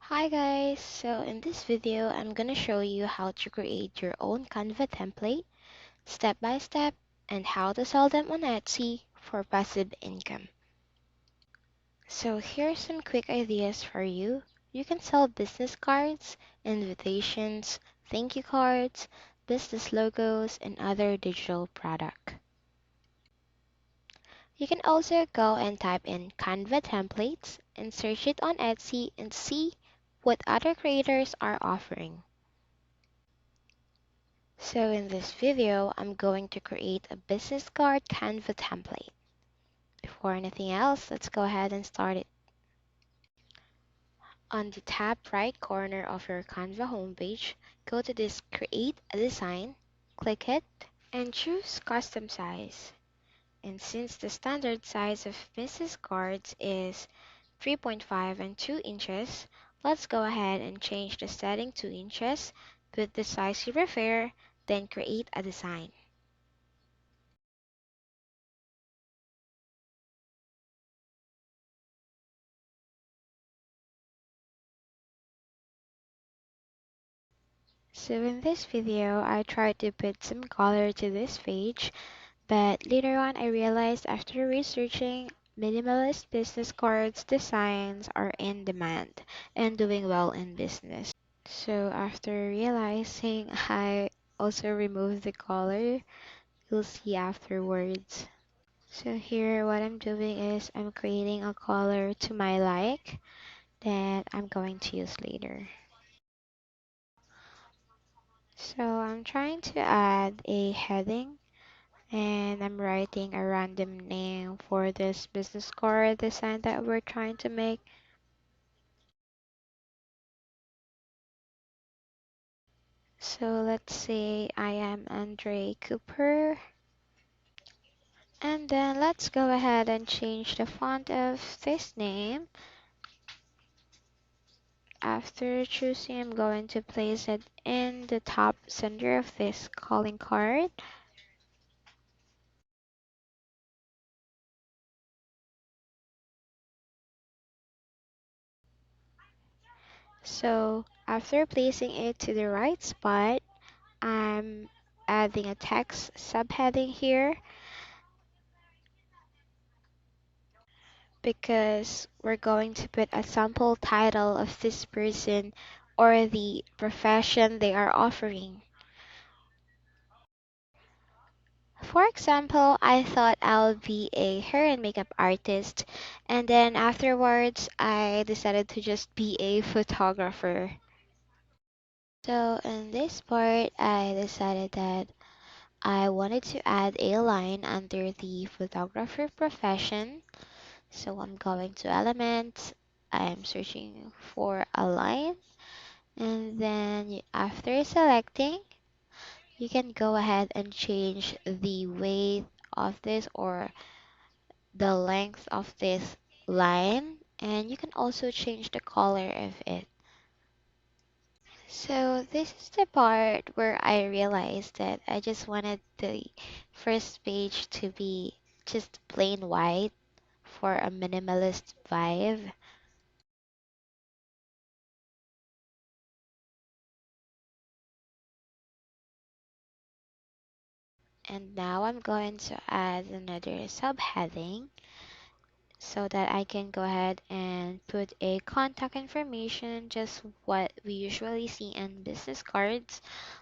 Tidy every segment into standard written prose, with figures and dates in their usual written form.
Hi guys, so in this video I'm gonna show you how to create your own Canva template step by step and how to sell them on Etsy for passive income. So here's some quick ideas for you. You can sell business cards, invitations, thank you cards, business logos, and other digital product. You can also go and type in Canva templates and search it on Etsy and see what other creators are offering. So in this video, I'm going to create a business card Canva template. Before anything else, let's go ahead and start it. On the top right corner of your Canva homepage, go to this Create a Design, click it, and choose Custom Size. And since the standard size of business cards is 3.5 and 2 inches, let's go ahead and change the setting to inches, put the size you prefer, then create a design. So in this video, I tried to put some color to this page, but later on I realized after researching, minimalist business cards designs are in demand and doing well in business. So after realizing, I also removed the color. You'll see afterwards. So here what I'm doing is I'm creating a color to my like that I'm going to use later. So I'm trying to add a heading and I'm writing a random name for this business card design that we're trying to make. So let's say I am Andre Cooper. And then let's go ahead and change the font of this name. After choosing, I'm going to place it in the top center of this calling card. So after placing it to the right spot, I'm adding a text subheading here because we're going to put a sample title of this person or the profession they are offering. For example, I thought I'll be a hair and makeup artist, and then afterwards, I decided to just be a photographer. So, in this part, I decided that I wanted to add a line under the photographer profession. So, I'm going to Elements, I'm searching for a line, and then after selecting, you can go ahead and change the weight of this or the length of this line, and you can also change the color of it. So this is the part where I realized that I just wanted the first page to be just plain white for a minimalist vibe. And now I'm going to add another subheading so that I can go ahead and put a contact information, just what we usually see in business cards,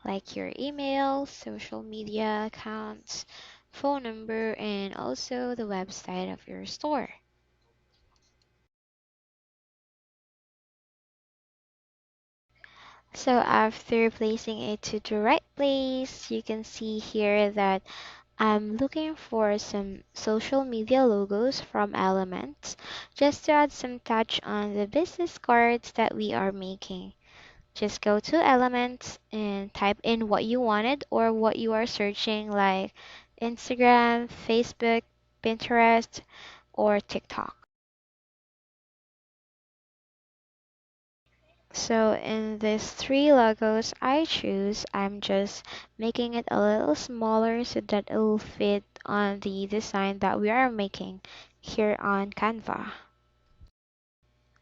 like your email, social media accounts, phone number, and also the website of your store. So after placing it to the right place, you can see here that I'm looking for some social media logos from Elements just to add some touch on the business cards that we are making. Just go to Elements and type in what you wanted or what you are searching, like Instagram, Facebook, Pinterest, or TikTok. So in these three logos I choose, I'm just making it a little smaller so that it will fit on the design that we are making here on Canva.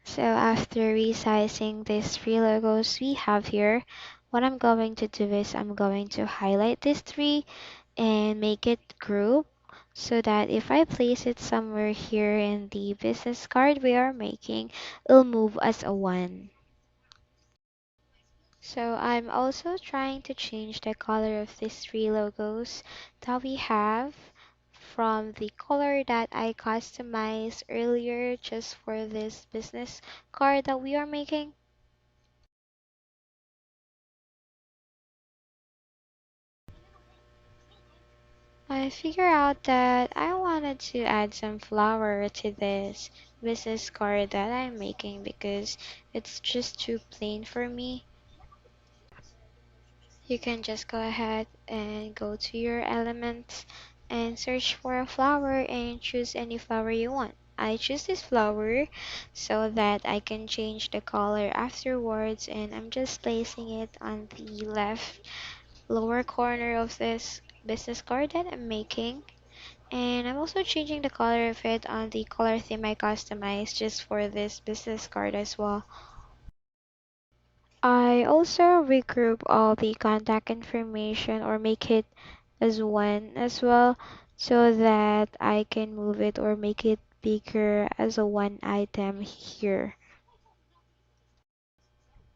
So after resizing these three logos we have here, what I'm going to do is I'm going to highlight these three and make it group so that if I place it somewhere here in the business card we are making, it'll move as a one. So I'm also trying to change the color of these three logos that we have from the color that I customized earlier just for this business card that we are making. I figured out that I wanted to add some flower to this business card that I'm making because it's just too plain for me. You can just go ahead and go to your elements and search for a flower and choose any flower you want. I choose this flower so that I can change the color afterwards, and I'm just placing it on the left lower corner of this business card that I'm making. And I'm also changing the color of it on the color theme I customized just for this business card as well. I also regroup all the contact information or make it as one as well so that I can move it or make it bigger as a one item here.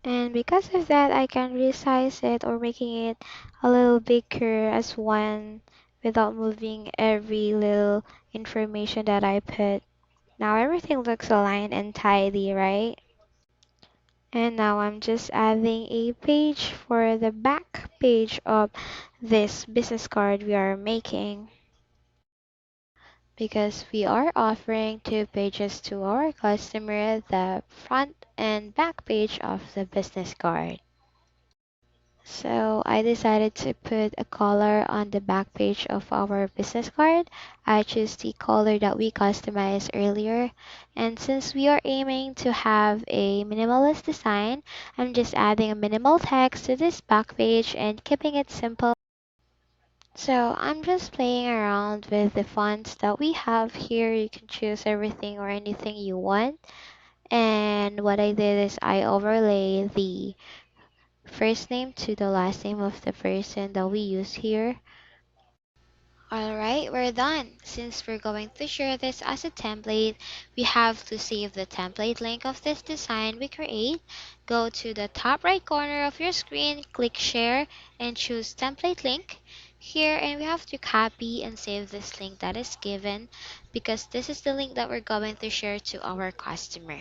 And because of that, I can resize it or making it a little bigger as one without moving every little information that I put. Now everything looks aligned and tidy, right? And now I'm just adding a page for the back page of this business card we are making because we are offering two pages to our customer, the front and back page of the business card. So I decided to put a color on the back page of our business card. I choose the color that we customized earlier. And since we are aiming to have a minimalist design, I'm just adding a minimal text to this back page and keeping it simple. So I'm just playing around with the fonts that we have here. You can choose everything or anything you want. And what I did is I overlay the first name to the last name of the person that we use here. Alright, we're done. Since we're going to share this as a template, we have to save the template link of this design we create. Go to the top right corner of your screen, click share, and choose template link here, and we have to copy and save this link that is given because this is the link that we're going to share to our customer.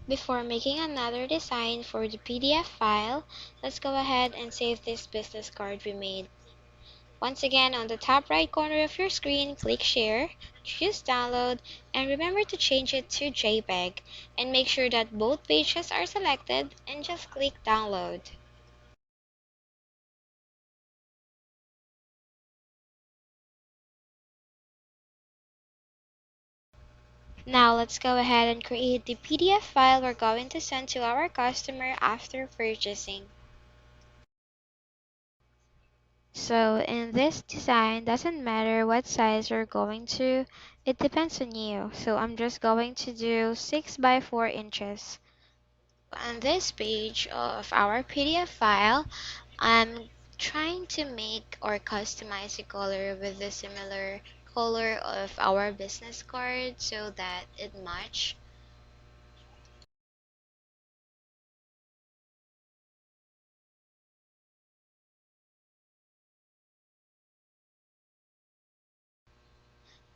Before making another design for the PDF file, let's go ahead and save this business card we made. Once again, on the top right corner of your screen, click Share, choose Download, and remember to change it to JPEG, and make sure that both pages are selected, and just click Download. Now let's go ahead and create the PDF file we're going to send to our customer after purchasing. So in this design, doesn't matter what size you're going to, it depends on you. So I'm just going to do 6 by 4 inches. On this page of our PDF file, I'm trying to make or customize a color with the similar color of our business card so that it match.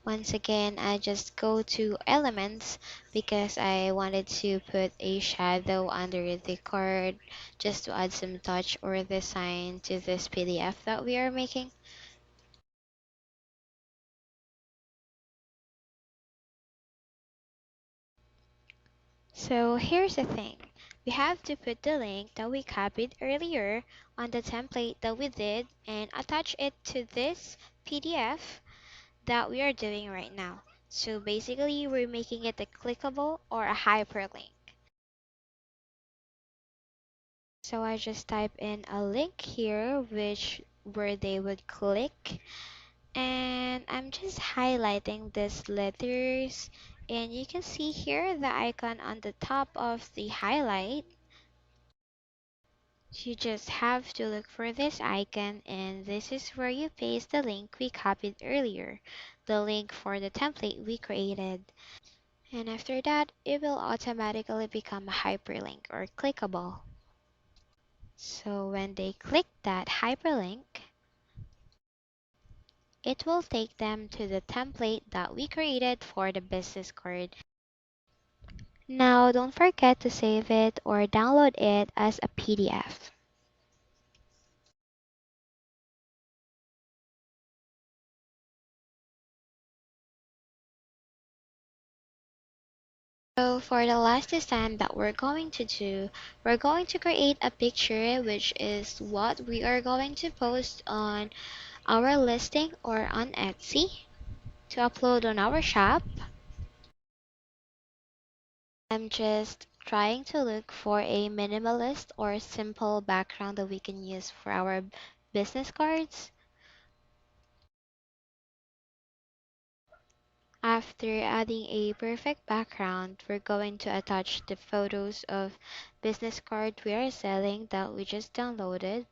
Once again, I just go to elements because I wanted to put a shadow under the card just to add some touch or design to this PDF that we are making. So here's the thing. We have to put the link that we copied earlier on the template that we did and attach it to this PDF that we are doing right now. So basically, we're making it a clickable or a hyperlink. So I just type in a link here, which where they would click. And I'm just highlighting these letters, and you can see here the icon on the top of the highlight. You just have to look for this icon, and this is where you paste the link we copied earlier, the link for the template we created. And after that, it will automatically become a hyperlink or clickable. So when they click that hyperlink, it will take them to the template that we created for the business card. Now, don't forget to save it or download it as a PDF. So for the last design that we're going to do, we're going to create a picture, which is what we are going to post on our listing or on Etsy to upload on our shop. I'm just trying to look for a minimalist or simple background that we can use for our business cards. After adding a perfect background, we're going to attach the photos of business card we are selling that we just downloaded.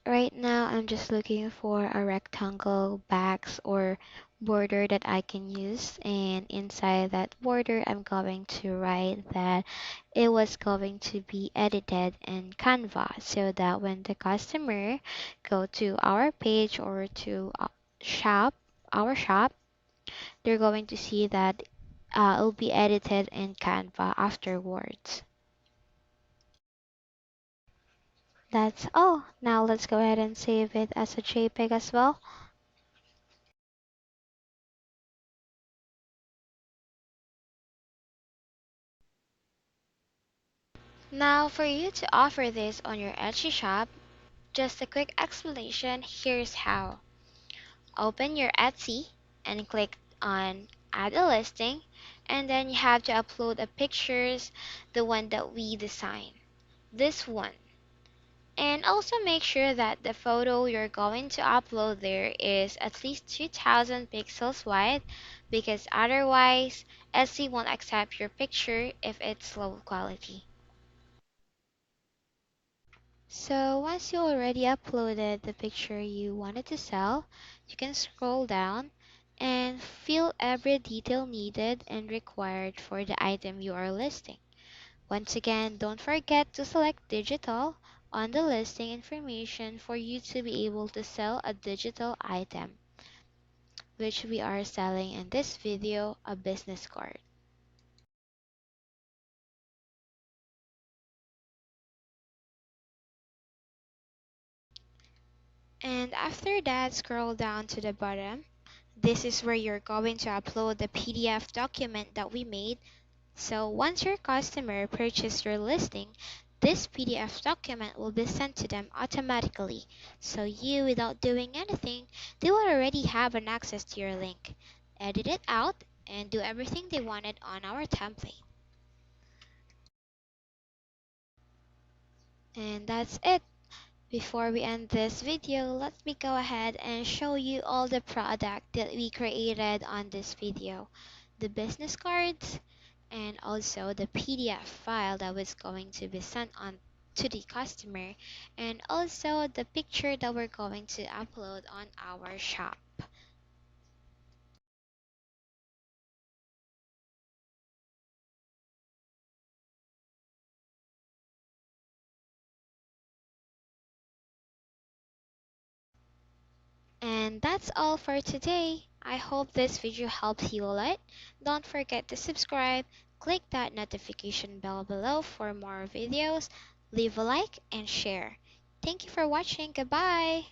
Right now, I'm just looking for a rectangle box or border that I can use, and inside that border, I'm going to write that it was going to be edited in Canva so that when the customer go to our page or to shop, our shop, they're going to see that it'll be edited in Canva afterwards. That's all. Now let's go ahead and save it as a JPEG as well. Now, for you to offer this on your Etsy shop, just a quick explanation, here's how. Open your Etsy and click on Add a Listing, and then you have to upload a pictures, the one that we design. This one. And also make sure that the photo you're going to upload there is at least 2000 pixels wide, because otherwise Etsy won't accept your picture if it's low quality. So once you already uploaded the picture you wanted to sell, you can scroll down and fill every detail needed and required for the item you are listing. Once again, don't forget to select digital on the listing information for you to be able to sell a digital item, which we are selling in this video, a business card. And after that, scroll down to the bottom. This is where you're going to upload the PDF document that we made. So once your customer purchases your listing, this PDF document will be sent to them automatically. So you, without doing anything, they will already have an access to your link. Edit it out and do everything they wanted on our template. And that's it. Before we end this video, let me go ahead and show you all the product that we created on this video. The business cards and also the PDF file that was going to be sent on to the customer, and also the picture that we're going to upload on our shop. And that's all for today. I hope this video helps you a lot. Don't forget to subscribe, click that notification bell below for more videos, leave a like and share. Thank you for watching. Goodbye.